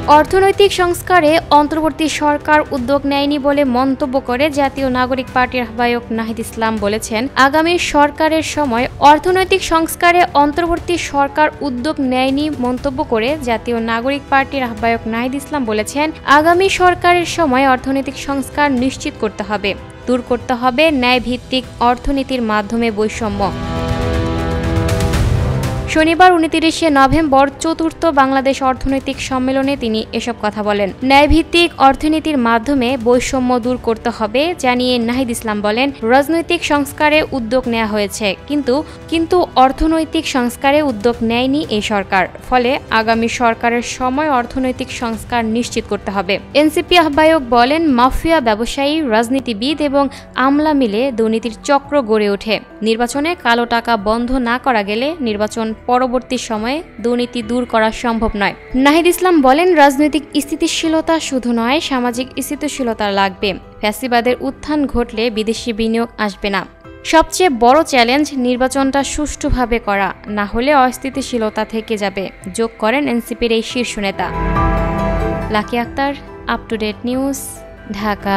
অর্থনৈতিক সংস্কারে অন্তর্বর্তী সরকার উদ্যোগ নেয়নি বলে মন্তব্য করে জাতীয় নাগরিক পার্টির আহ্বায়ক নাহিদ ইসলাম বলেছেন, আগামী সরকারের সময় অর্থনৈতিক সংস্কারে অন্তর্বর্তী সরকার উদ্যোগ নেয়নি মন্তব্য করে জাতীয় নাগরিক পার্টির আহ্বায়ক নাহিদ ইসলাম বলেছেন, আগামী সরকারের সময় অর্থনৈতিক সংস্কার নিশ্চিত করতে হবে, দূর করতে হবে ন্যায়ভিত্তিক অর্থনীতির মাধ্যমে বৈষম্য। শনিবার 29 নভেম্বর চতুর্থ বাংলাদেশ অর্থনৈতিক সম্মেলনে তিনি এসব কথা বলেন। ন্যায়ভিত্তিক অর্থনীতির মাধ্যমে বৈষম্য দূর করতে হবে জানিয়ে নাহিদ ইসলাম বলেন, রাজনৈতিক সংস্কারে উদ্যোগ নেওয়া হয়েছে, কিন্তু অর্থনৈতিক সংস্কারে উদ্যোগ নেয়নি এই সরকার। ফলে আগামী সরকারের সময় অর্থনৈতিক সংস্কার নিশ্চিত করতে হবে। এনসিপি আহ্বায়ক বলেন, মাফিয়া ব্যবসায়ী, রাজনীতিবিদ এবং আমলা মিলে দুর্নীতির চক্র গড়ে ওঠে। নির্বাচনে কালো টাকা বন্ধ না করা গেলে নির্বাচন পরবর্তী সময়ে দুর্নীতি দূর করা সম্ভব নয়। নাহিদ ইসলাম বলেন, রাজনৈতিক স্থিতিশীলতা শুধু নয়, সামাজিক স্থিতিশীলতা লাগবে। ফ্যাসিবাদের উত্থান ঘটলে বিদেশি বিনিয়োগ আসবে না। সবচেয়ে বড় চ্যালেঞ্জ নির্বাচনটা সুষ্ঠুভাবে করা, না হলে অস্থিতিশীলতা থেকে যাবে, যোগ করেন এনসিপির এই শীর্ষ নেতা। Lucky Akter, up to date news, Dhaka.